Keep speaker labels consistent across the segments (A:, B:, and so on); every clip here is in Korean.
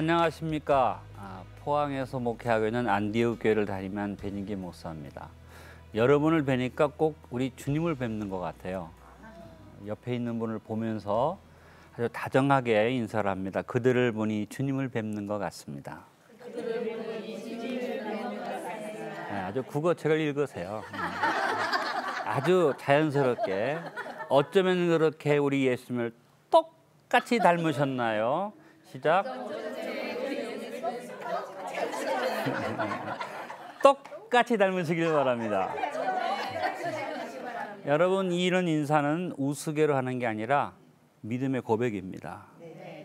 A: 안녕하십니까. 포항에서 목회하고 있는 안디옥 교회를 다니면 배진기 목사입니다. 여러분을 뵈니까 꼭 우리 주님을 뵙는 것 같아요. 옆에 있는 분을 보면서 아주 다정하게 인사를 합니다. 그들을 보니 주님을 뵙는 것 같습니다. 아주 국어책을 읽으세요. 아주 자연스럽게 어쩌면 그렇게 우리 예수님을 똑같이 닮으셨나요? 시작. 똑같이 닮으시길 바랍니다. 여러분, 이런 인사는 우스개로 하는 게 아니라 믿음의 고백입니다.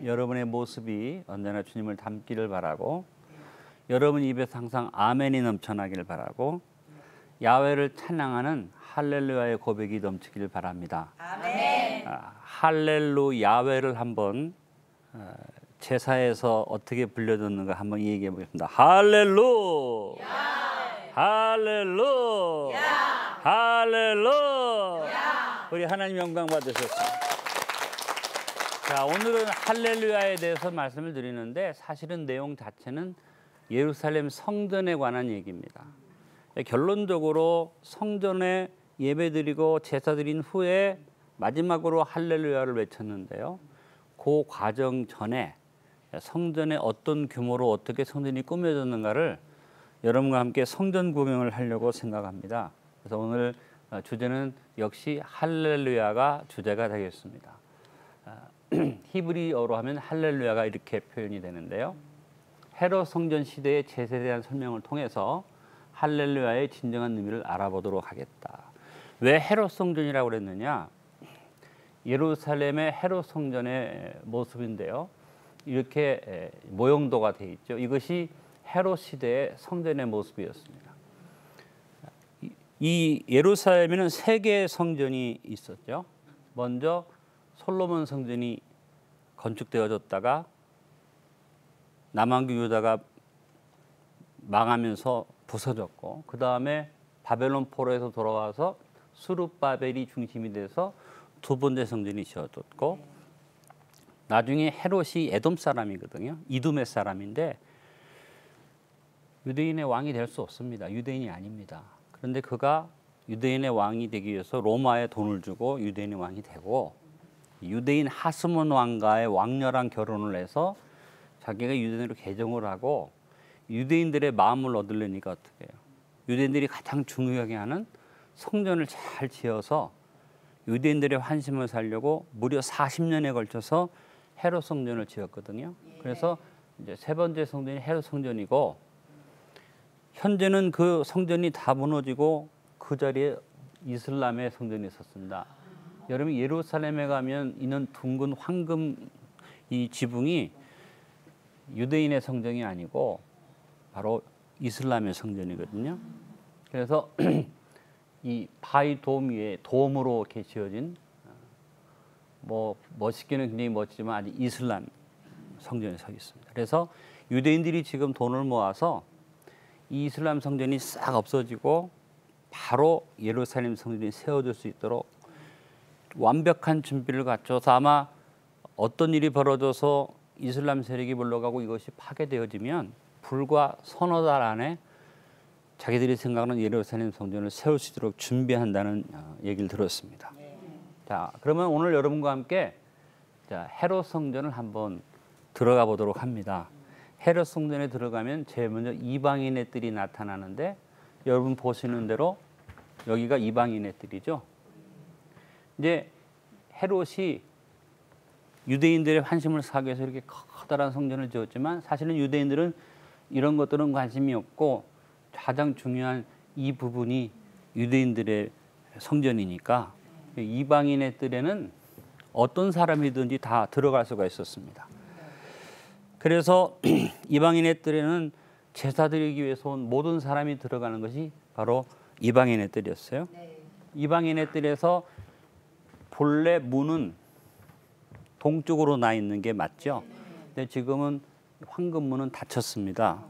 A: 여러분의 모습이 언제나 주님을 닮기를 바라고, 여러분 입에서 항상 아멘이 넘쳐나기를 바라고, 야훼를 찬양하는 할렐루야의 고백이 넘치기를 바랍니다. 아멘. 할렐루 야훼를 한번 제사에서 어떻게 불려줬는가 한번 얘기해 보겠습니다. 할렐루, 할렐루, 할렐루. 우리 하나님 영광 받으셨습니다. 자, 오늘은 할렐루야에 대해서 말씀을 드리는데 사실은 내용 자체는 예루살렘 성전에 관한 얘기입니다. 결론적으로 성전에 예배드리고 제사 드린 후에 마지막으로 할렐루야를 외쳤는데요. 그 과정 전에 성전에 어떤 규모로 어떻게 성전이 꾸며졌는가를 여러분과 함께 성전 구경을 하려고 생각합니다. 그래서 오늘 주제는 역시 할렐루야가 주제가 되겠습니다. 히브리어로 하면 할렐루야가 이렇게 표현이 되는데요. 헤롯 성전 시대의 제사에 대한 설명을 통해서 할렐루야의 진정한 의미를 알아보도록 하겠다. 왜 헤롯 성전이라고 그랬느냐? 예루살렘의 헤롯 성전의 모습인데요. 이렇게 모형도가 되어 있죠. 이것이 헤롯 시대의 성전의 모습이었습니다. 이 예루살렘에는 세 개의 성전이 있었죠. 먼저 솔로몬 성전이 건축되어졌다가 남왕국 유다가 망하면서 부서졌고, 그 다음에 바벨론 포로에서 돌아와서 수룹바벨이 중심이 돼서 두 번째 성전이 지어졌고, 나중에 헤롯이 에돔 사람이거든요. 이두메 사람인데 유대인의 왕이 될 수 없습니다. 유대인이 아닙니다. 그런데 그가 유대인의 왕이 되기 위해서 로마에 돈을 주고 유대인의 왕이 되고, 유대인 하스몬 왕과의 왕녀랑 결혼을 해서 자기가 유대인으로 개종을 하고 유대인들의 마음을 얻으려니까 어떻게 해요? 유대인들이 가장 중요하게 하는 성전을 잘 지어서 유대인들의 환심을 살려고 무려 40년에 걸쳐서 헤롯 성전을 지었거든요. 그래서 이제 세 번째 성전이 헤롯 성전이고, 현재는 그 성전이 다 무너지고 그 자리에 이슬람의 성전이 있었습니다. 여러분, 예루살렘에 가면 있는 둥근 황금 이 지붕이 유대인의 성전이 아니고 바로 이슬람의 성전이거든요. 그래서 이 바위 돔 위에 돔으로 이렇게 지어진, 뭐 멋있기는 굉장히 멋지지만 아직 이슬람 성전에 서 있습니다. 그래서 유대인들이 지금 돈을 모아서 이 이슬람 성전이 싹 없어지고 바로 예루살렘 성전이 세워질 수 있도록 완벽한 준비를 갖춰서, 아마 어떤 일이 벌어져서 이슬람 세력이 물러가고 이것이 파괴되어지면 불과 서너 달 안에 자기들이 생각하는 예루살렘 성전을 세울 수 있도록 준비한다는 얘기를 들었습니다. 자, 그러면 오늘 여러분과 함께 헤롯 성전을 한번 들어가 보도록 합니다. 헤롯 성전에 들어가면 제일 먼저 이방인의 뜰이 나타나는데, 여러분 보시는 대로 여기가 이방인의 뜰이죠. 이제 헤롯이 유대인들의 환심을 사기 위해서 이렇게 커다란 성전을 지었지만 사실은 유대인들은 이런 것들은 관심이 없고 가장 중요한 이 부분이 유대인들의 성전이니까 이방인의 뜰에는 어떤 사람이든지 다 들어갈 수가 있었습니다. 그래서 이방인의 뜰에는 제사 드리기 위해서 온 모든 사람이 들어가는 것이 바로 이방인의 뜰이었어요. 이방인의 뜰에서 본래 문은 동쪽으로 나 있는 게 맞죠. 근데 지금은 황금문은 닫혔습니다.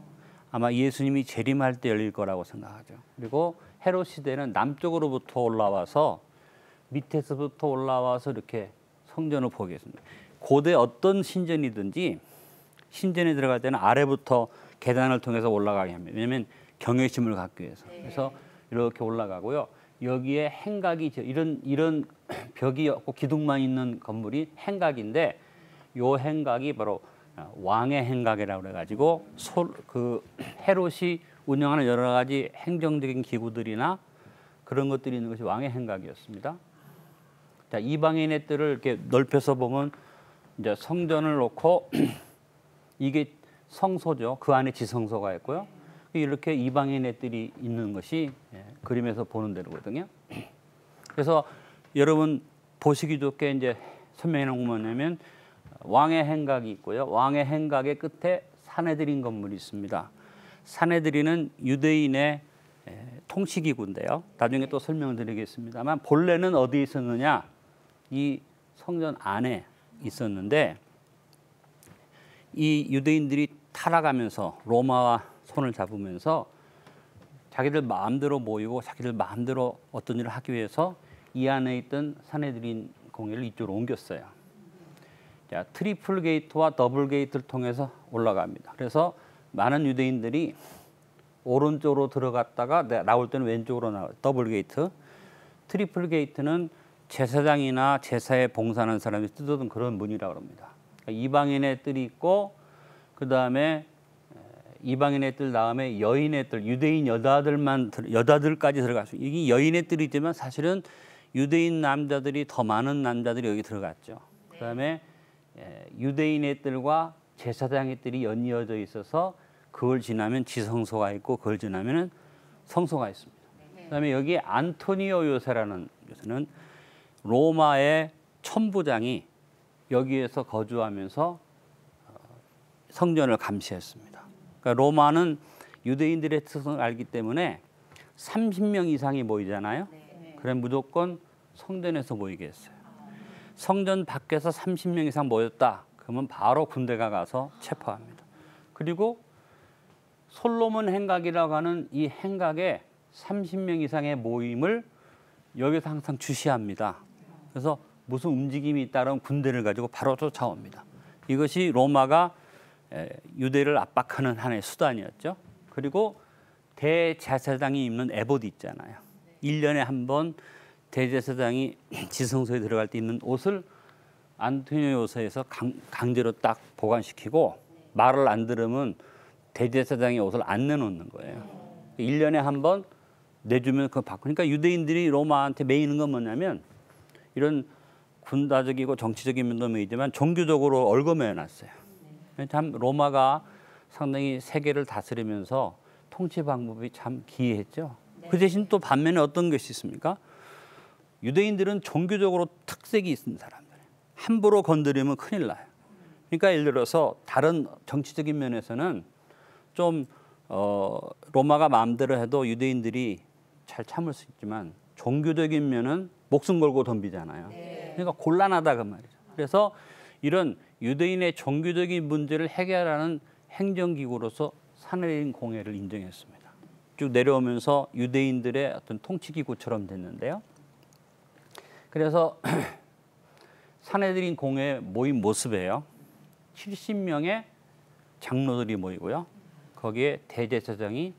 A: 아마 예수님이 재림할 때 열릴 거라고 생각하죠. 그리고 헤롯 시대는 남쪽으로부터 올라와서 밑에서부터 올라와서 이렇게 성전을 보겠습니다. 고대 어떤 신전이든지 신전에 들어갈 때는 아래부터 계단을 통해서 올라가게 합니다. 왜냐하면 경외심을 갖기 위해서. 그래서 이렇게 올라가고요. 여기에 행각이 이런 벽이 없고 기둥만 있는 건물이 행각인데 요 행각이 바로 왕의 행각이라고 그래가지고 그 헤롯이 운영하는 여러 가지 행정적인 기구들이나 그런 것들이 있는 것이 왕의 행각이었습니다. 자, 이방인의 뜰을 이렇게 넓혀서 보면 이제 성전을 놓고 이게 성소죠. 그 안에 지성소가 있고요. 이렇게 이방인의 뜰이 있는 것이 그림에서 보는 대로거든요. 그래서 여러분 보시기 좋게 이제 설명해 놓은 건 뭐냐면 왕의 행각이 있고요. 왕의 행각의 끝에 사내들인 건물이 있습니다. 사내들이는 유대인의 통치기구인데요. 나중에 또 설명을 드리겠습니다만 본래는 어디에 있었느냐? 이 성전 안에 있었는데 이 유대인들이 타락하면서 로마와 손을 잡으면서 자기들 마음대로 모이고 자기들 마음대로 어떤 일을 하기 위해서 이 안에 있던 사내들인 공회를 이쪽으로 옮겼어요. 자, 트리플 게이트와 더블 게이트를 통해서 올라갑니다. 그래서 많은 유대인들이 오른쪽으로 들어갔다가 나올 때는 왼쪽으로 나와요. 더블 게이트. 트리플 게이트는 제사장이나 제사에 봉사하는 사람이 뜯어둔 그런 문이라고 합니다. 그러니까 이방인의 뜰이 있고 그 다음에 이방인의 뜰 다음에 여인의 뜰, 유대인 여자들까지 들어갈 수. 이게 여인의 뜰이지만 사실은 유대인 남자들이 더 많은 남자들이 여기 들어갔죠. 그 다음에 유대인의 뜰과 제사장의 뜰이 연이어져 있어서 그걸 지나면 지성소가 있고 그걸 지나면은 성소가 있습니다. 그다음에 여기 안토니오 요새라는 요새는 로마의 천부장이 여기에서 거주하면서 성전을 감시했습니다. 그러니까 로마는 유대인들의 특성을 알기 때문에 30명 이상이 모이잖아요. 그럼 무조건 성전에서 모이게 했어요. 성전 밖에서 30명 이상 모였다. 그러면 바로 군대가 가서 체포합니다. 그리고 솔로몬 행각이라고 하는 이 행각에 30명 이상의 모임을 여기서 항상 주시합니다. 그래서 무슨 움직임이 있다면 군대를 가지고 바로 쫓아옵니다. 이것이 로마가 유대를 압박하는 하나의 수단이었죠. 그리고 대제사장이 입는 에봇 있잖아요. 1년에 한 번 대제사장이 지성소에 들어갈 때 입는 옷을 안토니오 요새에서 강제로 딱 보관시키고 말을 안 들으면 대제사장이 옷을 안 내놓는 거예요. 1년에 한 번 내주면 그거 바꾸니까 유대인들이 로마한테 매이는 건 뭐냐면 이런 군사적이고 정치적인 면도 매이지만 종교적으로 얽어매어놨어요. 참 로마가 상당히 세계를 다스리면서 통치 방법이 참 기이했죠. 그 대신 또 반면에 어떤 것이 있습니까? 유대인들은 종교적으로 특색이 있는 사람들이에요. 함부로 건드리면 큰일 나요. 그러니까 예를 들어서 다른 정치적인 면에서는 좀 로마가 마음대로 해도 유대인들이 잘 참을 수 있지만 종교적인 면은 목숨 걸고 덤비잖아요. 그러니까 곤란하다 그 말이죠. 그래서 이런 유대인의 종교적인 문제를 해결하는 행정기구로서 사내린 공회를 인정했습니다. 쭉 내려오면서 유대인들의 어떤 통치기구처럼 됐는데요. 그래서 사내들인 공회 모인 모습이에요. 70명의 장로들이 모이고요. 거기에 대제사장이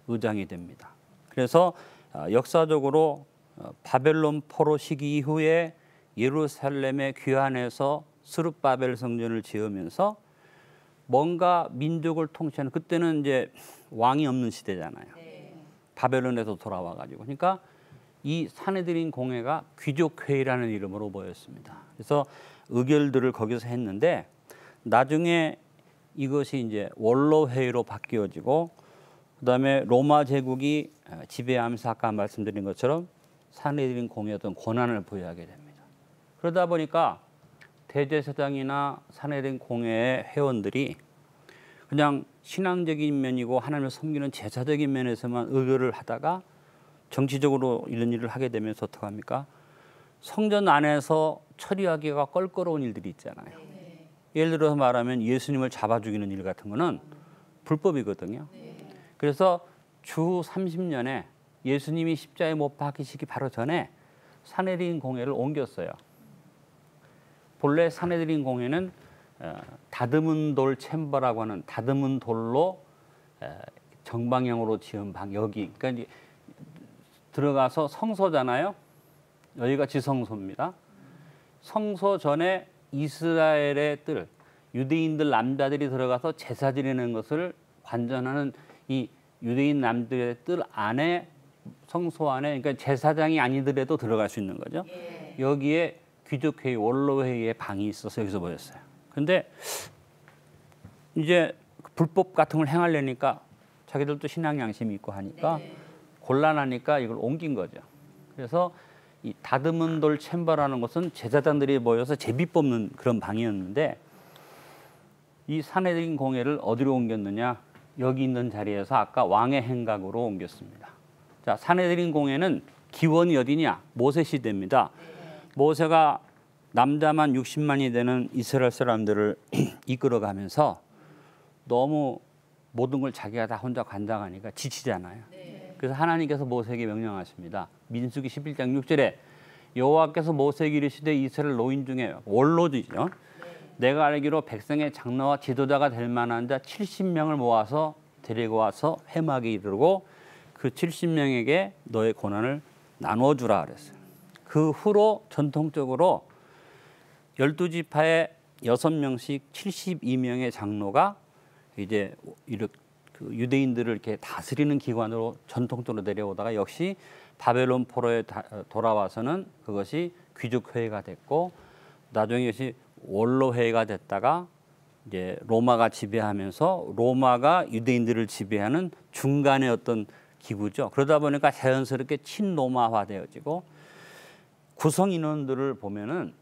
A: 의장이 됩니다. 그래서 역사적으로 바벨론 포로 시기 이후에 예루살렘에 귀환해서 스룹바벨 성전을 지으면서 뭔가 민족을 통치하는 그때는 이제 왕이 없는 시대잖아요. 바벨론에서 돌아와 가지고 그러니까 이 사내들인 공회가 귀족회의라는 이름으로 모였습니다. 그래서 의결들을 거기서 했는데 나중에 이것이 이제 원로회의로 바뀌어지고 그다음에 로마 제국이 지배하면서 아까 말씀드린 것처럼 사내들인 공회에 어떤 권한을 부여하게 됩니다. 그러다 보니까 대제사장이나 사내들인 공회의 회원들이 그냥 신앙적인 면이고 하나님을 섬기는 제사적인 면에서만 의결을 하다가 정치적으로 이런 일을 하게 되면서 어떡합니까? 성전 안에서 처리하기가 껄끄러운 일들이 있잖아요. 예를 들어서 말하면 예수님을 잡아 죽이는 일 같은 거는 불법이거든요. 그래서 주 30년에 예수님이 십자가에 못 박히시기 바로 전에 사내들인 공회를 옮겼어요. 본래 사내들인 공회는 다듬은 돌 챔버라고 하는 다듬은 돌로 정방향으로 지은 방 여기 그러니까 이제 들어가서 성소잖아요. 여기가 지성소입니다. 성소 전에 이스라엘의 뜰 유대인들 남자들이 들어가서 제사 지내는 것을 관전하는 이 유대인 남들의 뜰 안에 성소 안에 그러니까 제사장이 아니더라도 들어갈 수 있는 거죠. 여기에 귀족회의 원로회의의 방이 있어서 여기서 모였어요. 근데 이제 불법 같은 걸 행하려니까 자기들도 신앙 양심이 있고 하니까 곤란하니까 이걸 옮긴 거죠. 그래서 이 다듬은 돌 챔버라는 것은 제사장들이 모여서 제비 뽑는 그런 방이었는데 이 산헤드린 공회를 어디로 옮겼느냐? 여기 있는 자리에서 아까 왕의 행각으로 옮겼습니다. 자, 산헤드린 공회는 기원이 어디냐? 모세 시대입니다. 모세가 남자만 60만이 되는 이스라엘 사람들을 이끌어가면서 너무 모든 걸 자기가 다 혼자 관장하니까 지치잖아요. 그래서 하나님께서 모세에게 명령하십니다. 민수기 11장 6절에 여호와께서 모세에게 이르시되 이스라엘 노인 중에 원로들이죠. 내가 알기로 백성의 장로와 지도자가 될 만한 자 70명을 모아서 데리고 와서 회막에 이르고 그 70명에게 너의 고난을 나누어 주라 그랬어요. 그 후로 전통적으로 12지파에 6명씩 72명의 장로가 이제 이렇게 그 유대인들을 이렇게 다스리는 기관으로 전통적으로 내려오다가 역시 바벨론 포로에 돌아와서는 그것이 귀족회의가 됐고 나중에 이것이 원로회의가 됐다가 이제 로마가 지배하면서 로마가 유대인들을 지배하는 중간의 어떤 기구죠. 그러다 보니까 자연스럽게 친로마화 되어지고 구성 인원들을 보면은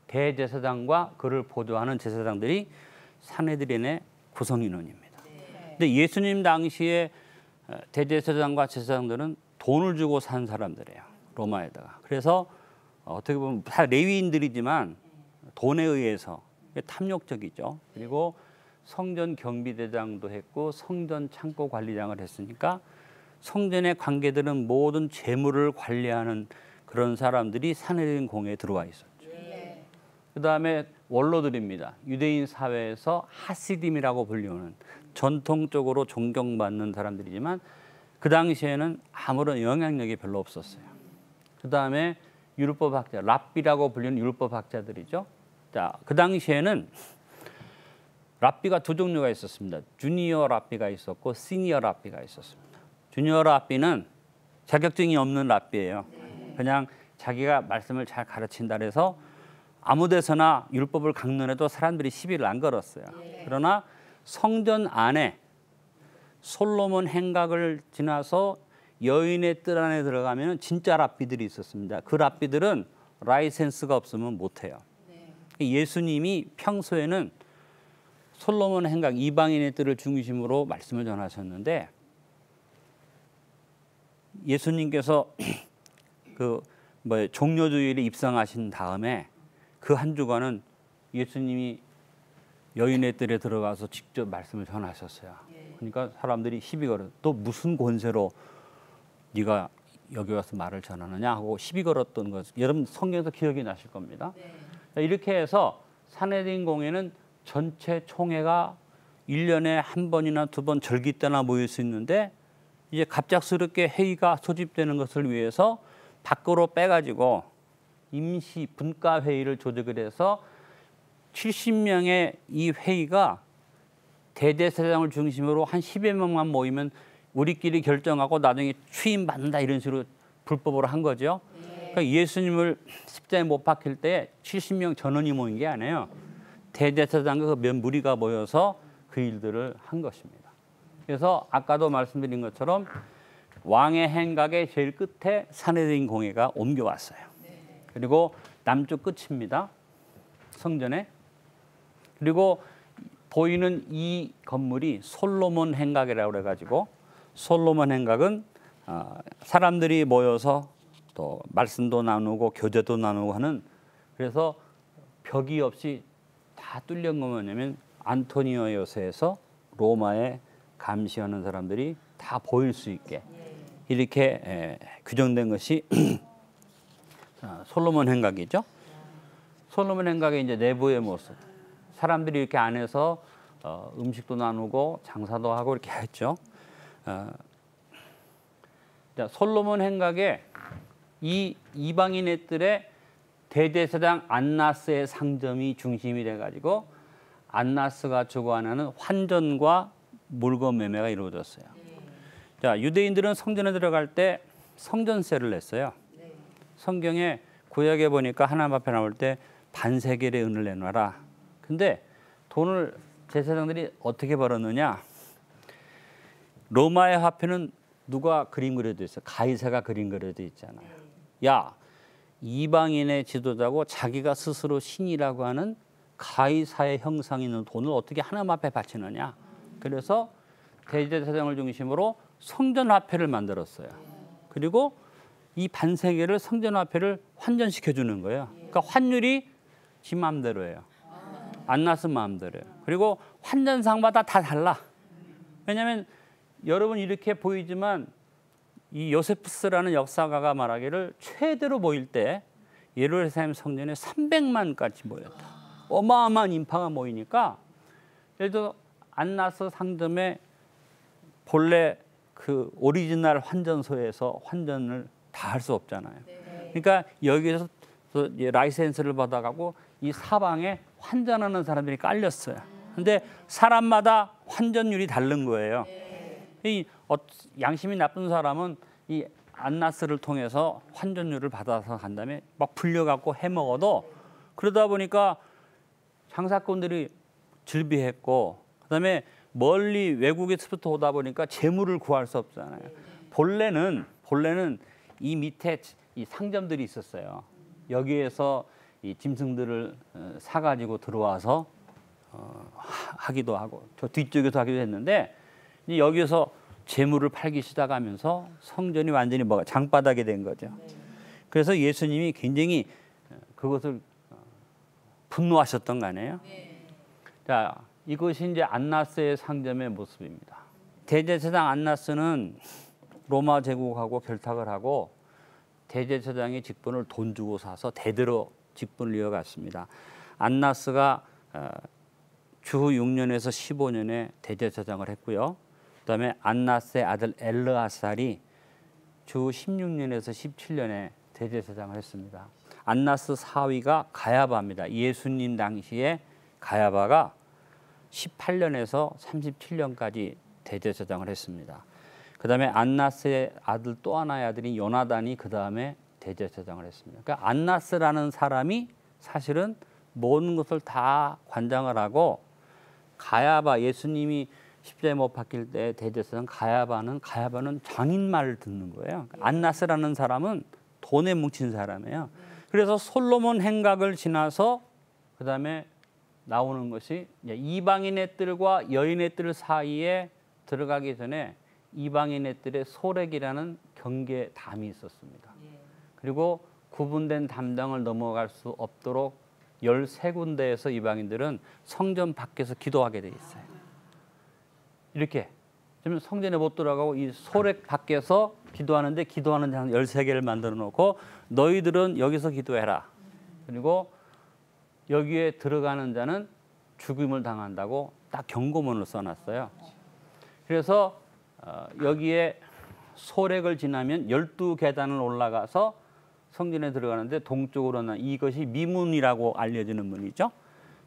A: 대제사장과 그를 보조하는 제사장들이 산헤드린의 구성 인원입니다. 근데 예수님 당시에 대제사장과 제사장들은 돈을 주고 산 사람들이에요. 로마에다가. 그래서 어떻게 보면 다 레위인들이지만 돈에 의해서 탐욕적이죠. 그리고 성전 경비대장도 했고 성전 창고 관리장을 했으니까 성전의 관계들은 모든 재물을 관리하는 그런 사람들이 산헤드린 공회에 들어와 있었죠. 그다음에 원로들입니다. 유대인 사회에서 하시딤이라고 불리우는 전통적으로 존경받는 사람들이지만 그 당시에는 아무런 영향력이 별로 없었어요. 그다음에 율법학자, 랍비라고 불리는 율법학자들이죠. 자, 그 당시에는 랍비가 두 종류가 있었습니다. 주니어 랍비가 있었고 시니어 랍비가 있었습니다. 주니어 랍비는 자격증이 없는 랍비예요. 그냥 자기가 말씀을 잘 가르친다 해서 아무 데서나 율법을 강론해도 사람들이 시비를 안 걸었어요. 그러나 성전 안에 솔로몬 행각을 지나서 여인의 뜰 안에 들어가면 진짜 랍비들이 있었습니다. 그 랍비들은 라이센스가 없으면 못해요. 예수님이 평소에는 솔로몬 행각 이방인의 뜰을 중심으로 말씀을 전하셨는데 예수님께서 그 종료주일에 입성하신 다음에 그 한 주간은 예수님이 여인의 뜰에 들어가서 직접 말씀을 전하셨어요. 그러니까 사람들이 시비 걸어 또 무슨 권세로 네가 여기 와서 말을 전하느냐 하고 시비 걸었던 것 여러분 성경에서 기억이 나실 겁니다. 이렇게 해서 산헤드린 공회는 전체 총회가 1년에 한 번이나 두 번 절기 때나 모일 수 있는데 이제 갑작스럽게 회의가 소집되는 것을 위해서 밖으로 빼가지고 임시 분과 회의를 조직을 해서 70명의 이 회의가 대제사장을 중심으로 한 10여 명만 모이면 우리끼리 결정하고 나중에 추임받는다 이런 식으로 불법으로 한 거죠. 그러니까 예수님을 십자가에 못 박힐 때 70명 전원이 모인 게 아니에요. 대제사장과 그 몇 무리가 모여서 그 일들을 한 것입니다. 그래서 아까도 말씀드린 것처럼 왕의 행각의 제일 끝에 산헤드린 공회가 옮겨왔어요. 그리고 남쪽 끝입니다. 성전에. 그리고 보이는 이 건물이 솔로몬 행각이라고 그래가지고 솔로몬 행각은 사람들이 모여서 또 말씀도 나누고 교제도 나누고 하는 그래서 벽이 없이 다 뚫린 건 뭐냐면 안토니오 요새에서 로마에 감시하는 사람들이 다 보일 수 있게 이렇게 규정된 것이 솔로몬 행각이죠. 솔로몬 행각의 이제 내부의 모습. 사람들이 이렇게 안에서 음식도 나누고 장사도 하고 이렇게 했죠. 자, 솔로몬 행각에 이 이방인들의 대제사장 안나스의 상점이 중심이 돼가지고 안나스가 주관하는 환전과 물건 매매가 이루어졌어요. 자, 유대인들은 성전에 들어갈 때 성전세를 냈어요. 성경에 구약에 보니까 하나님 앞에 나올 때 반세겔의 은을 내놔라. 근데 돈을 제사장들이 어떻게 벌었느냐? 로마의 화폐는 누가 그림 그려져 있어? 가이사가 그림 그려져 있잖아요. 야, 이방인의 지도자고 자기가 스스로 신이라고 하는 가이사의 형상 있는 돈을 어떻게 하나님 앞에 바치느냐? 그래서 대제사장을 중심으로 성전 화폐를 만들었어요. 그리고 이 반세겔을 성전 화폐를 환전시켜 주는 거예요. 그러니까 환율이 지 마음대로예요. 안나스 마음대로예요. 그리고 환전상마다 다 달라. 왜냐하면 여러분 이렇게 보이지만 이 요세푸스라는 역사가가 말하기를 최대로 모일 때 예루살렘 성전에 300만까지 모였다. 어마어마한 인파가 모이니까 예를 들어 안나스 상점에 본래 그 오리지널 환전소에서 환전을 다 할 수 없잖아요. 그러니까 여기에서 라이센스를 받아가고 이 사방에 환전하는 사람들이 깔렸어요. 근데 사람마다 환전율이 다른 거예요. 이 양심이 나쁜 사람은 이 안나스를 통해서 환전율을 받아서 간 다음에 막 불려갖고 해먹어도 그러다 보니까 장사꾼들이 즐비했고 그다음에 멀리 외국에서부터 오다 보니까 재물을 구할 수 없잖아요. 본래는 이 밑에 이 상점들이 있었어요. 여기에서 이 짐승들을 사가지고 들어와서 하기도 하고 저 뒤쪽에서 하기도 했는데 이제 여기서 재물을 팔기 시작하면서 성전이 완전히 뭐가 장바닥이 된 거죠. 그래서 예수님이 굉장히 그것을 분노하셨던 거 아니에요? 자, 이것이 이제 안나스의 상점의 모습입니다. 대제사장 안나스는 로마 제국하고 결탁을 하고 대제사장의 직분을 돈 주고 사서 대대로 직분을 이어갔습니다. 안나스가 주후 6년에서 15년에 대제사장을 했고요. 그다음에 안나스의 아들 엘르아살이 주후 16년에서 17년에 대제사장을 했습니다. 안나스 사위가 가야바입니다. 예수님 당시에 가야바가 18년에서 37년까지 대제사장을 했습니다. 그다음에 안나스의 아들 또 하나의 아들인 요나단이 그다음에 대제사장을 했습니다. 그러니까 안나스라는 사람이 사실은 모든 것을 다 관장을 하고 가야바 예수님이 십자가에 못 박힐 때 대제사장 가야바는 장인 말을 듣는 거예요. 안나스라는 사람은 돈에 뭉친 사람이에요. 그래서 솔로몬 행각을 지나서 그다음에 나오는 것이 이방인의 뜰과 여인의 뜰 사이에 들어가기 전에 이방인의 뜰에 소렉이라는 경계 담이 있었습니다. 그리고 구분된 담당을 넘어갈 수 없도록 13군데에서 이방인들은 성전 밖에서 기도하게 돼 있어요. 이렇게 그러면 성전에 못 들어가고 이 소렉 밖에서 기도하는데 기도하는 장 13개를 만들어 놓고 너희들은 여기서 기도해라. 그리고 여기에 들어가는 자는 죽임을 당한다고 딱 경고문을 써놨어요. 그래서 여기에 소렉을 지나면 12계단을 올라가서 성전에 들어가는데 동쪽으로는 이것이 미문이라고 알려지는 문이죠.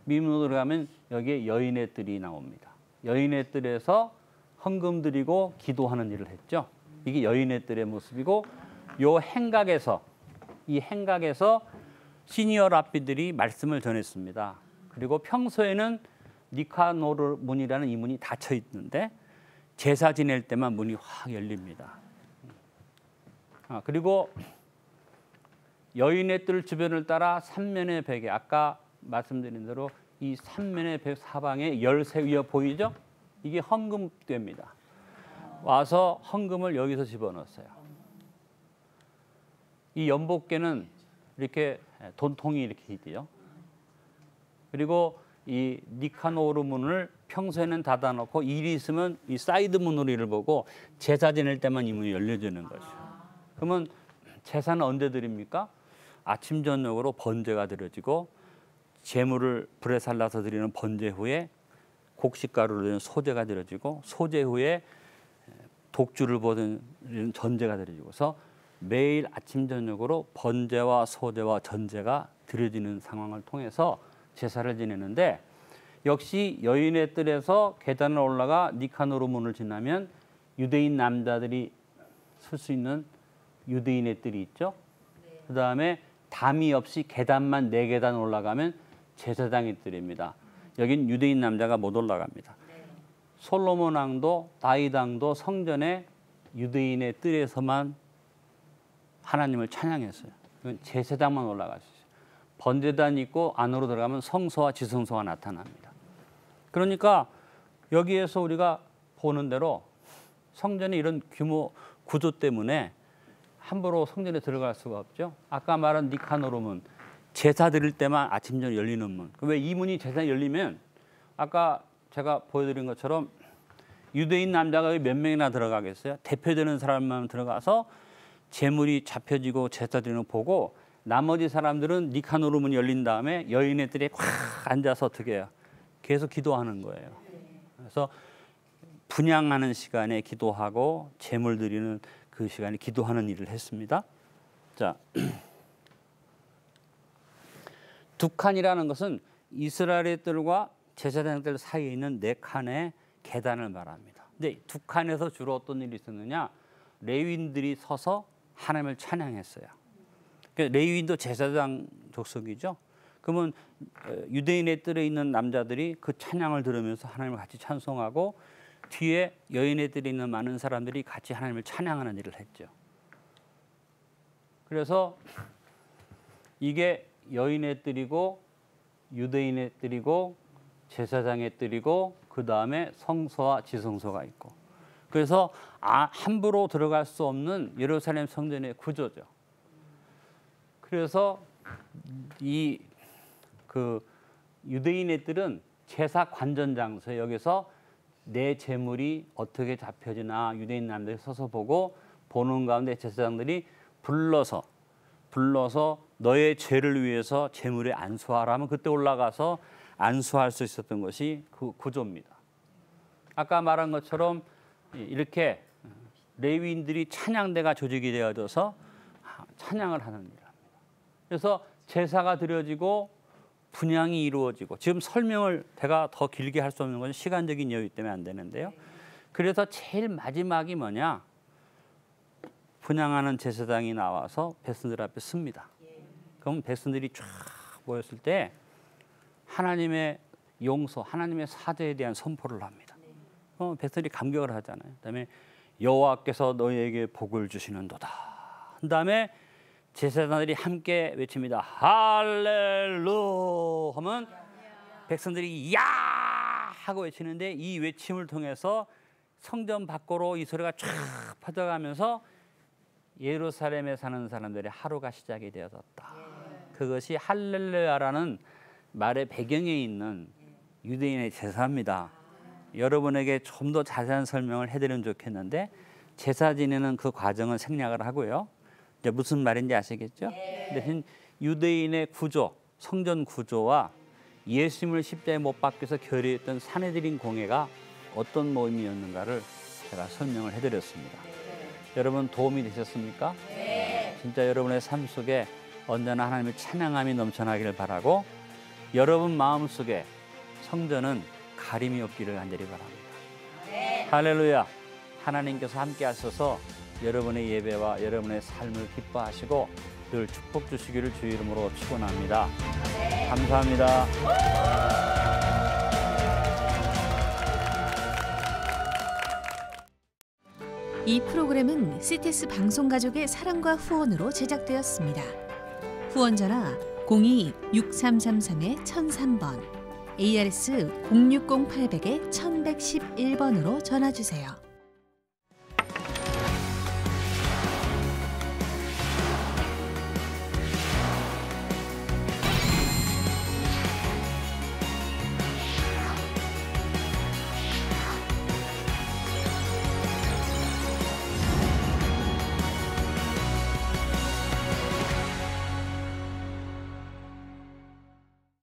A: 미문으로 가면 여기에 여인의 뜰이 나옵니다. 여인의 뜰에서 헌금 드리고 기도하는 일을 했죠. 이게 여인의 뜰의 모습이고 요 행각에서 이 행각에서 시니어 랍비들이 말씀을 전했습니다. 그리고 평소에는 니카노르 문이라는 이 문이 닫혀 있는데 제사 지낼 때만 문이 확 열립니다. 그리고 여인의 뜰 주변을 따라 삼면의 베개, 아까 말씀드린 대로 이 삼면의 벽 사방에 열쇠 위에 보이죠? 이게 헌금대입니다. 와서 헌금을 여기서 집어넣었어요. 이 연복계는 이렇게 돈통이 이렇게 있대요. 그리고 이 니카노르 문을 평소에는 닫아놓고 일이 있으면 이 사이드 문으로 이를 보고 제사 지낼 때만 이 문이 열려지는 거죠. 그러면 제사는 언제 드립니까? 아침 저녁으로 번제가 드려지고 제물을 불에 살라서 드리는 번제 후에 곡식가루로 된 소제가 드려지고 소제 후에 독주를 보는 전제가 드려지고서 매일 아침 저녁으로 번제와 소제와 전제가 드려지는 상황을 통해서 제사를 지내는데 역시 여인의 뜰에서 계단을 올라가 니카노르 문을 지나면 유대인 남자들이 쓸 수 있는 유대인의 뜰이 있죠. 그다음에 담이 없이 계단만 4계단 올라가면 제사장의 뜰입니다. 여긴 유대인 남자가 못 올라갑니다. 솔로몬 왕도 다윗 왕도 성전에 유대인의 뜰에서만 하나님을 찬양했어요. 제사장만 올라갈 수 있어요. 번제단이 있고 안으로 들어가면 성소와 지성소가 나타납니다. 그러니까 여기에서 우리가 보는 대로 성전의 이런 규모 구조 때문에 함부로 성전에 들어갈 수가 없죠. 아까 말한 니카노르 문, 제사 드릴 때만 아침 저녁 열리는 문. 왜 이 문이 제사 열리면 아까 제가 보여드린 것처럼 유대인 남자가 몇 명이나 들어가겠어요? 대표되는 사람만 들어가서 제물이 잡혀지고 제사 드리는 거 보고 나머지 사람들은 니카노르 문이 열린 다음에 여인애들이 꽉 앉아서 어떻게 해요? 계속 기도하는 거예요. 그래서 분향하는 시간에 기도하고 제물 드리는 그 시간에 기도하는 일을 했습니다. 자, 두 칸이라는 것은 이스라엘의 뜰과 제사장들 사이에 있는 4칸의 계단을 말합니다. 근데 두 칸에서 주로 어떤 일이 있었느냐? 레위인들이 서서 하나님을 찬양했어요. 그러니까 레위인도 제사장 족속이죠. 그러면 유대인의 뜰에 있는 남자들이 그 찬양을 들으면서 하나님을 같이 찬송하고 뒤에 여인의 뜰에 있는 많은 사람들이 같이 하나님을 찬양하는 일을 했죠. 그래서 이게 여인의 뜰이고 유대인의 뜰이고 제사장의 뜰이고 그 다음에 성소와 지성소가 있고 그래서 함부로 들어갈 수 없는 예루살렘 성전의 구조죠. 그래서 이 유대인의 뜰은 제사 관전 장소에 여기서 내 제물이 어떻게 잡혀지나 유대인 남들이 서서 보고 보는 가운데 제사장들이 불러서 너의 죄를 위해서 제물에 안수하라 하면 그때 올라가서 안수할 수 있었던 것이 그 구조입니다. 아까 말한 것처럼 이렇게 레위인들이 찬양대가 조직이 되어져서 찬양을 하는 일을 합니다. 그래서 제사가 드려지고 분향이 이루어지고 지금 설명을 제가 더 길게 할 수 없는 건 시간적인 여유 때문에 안 되는데요. 그래서 제일 마지막이 뭐냐? 분향하는 제사장이 나와서 백성들 앞에 섭니다. 그럼 백성들이 쫙 모였을 때 하나님의 용서, 하나님의 사죄에 대한 선포를 합니다. 백성들이 감격을 하잖아요. 그다음에 여호와께서 너희에게 복을 주시는도다. 그다음에 제사장들이 함께 외칩니다. 할렐루 하면 백성들이 야 하고 외치는데 이 외침을 통해서 성전 밖으로 이 소리가 쫙 퍼져가면서 예루살렘에 사는 사람들의 하루가 시작이 되어졌다. 그것이 할렐루야라는 말의 배경에 있는 유대인의 제사입니다. 여러분에게 좀 더 자세한 설명을 해드리면 좋겠는데 제사 지내는 그 과정은 생략을 하고요. 이제 무슨 말인지 아시겠죠? 대신 유대인의 구조, 성전 구조와 예수님을 십자가에 못 박혀서 결의했던 산헤드린 공회가 어떤 모임이었는가를 제가 설명을 해드렸습니다. 여러분 도움이 되셨습니까? 진짜 여러분의 삶 속에 언제나 하나님의 찬양함이 넘쳐나기를 바라고 여러분 마음속에 성전은 가림이 없기를 간절히 바랍니다. 할렐루야. 하나님께서 함께 하셔서 여러분의 예배와 여러분의 삶을 기뻐하시고 늘 축복 주시기를 주의 이름으로 축원합니다. 감사합니다.
B: 이 프로그램은 CTS 방송가족의 사랑과 후원으로 제작되었습니다. 후원전화 02-6333-1003번, ARS 060-800-1111번으로 전화주세요.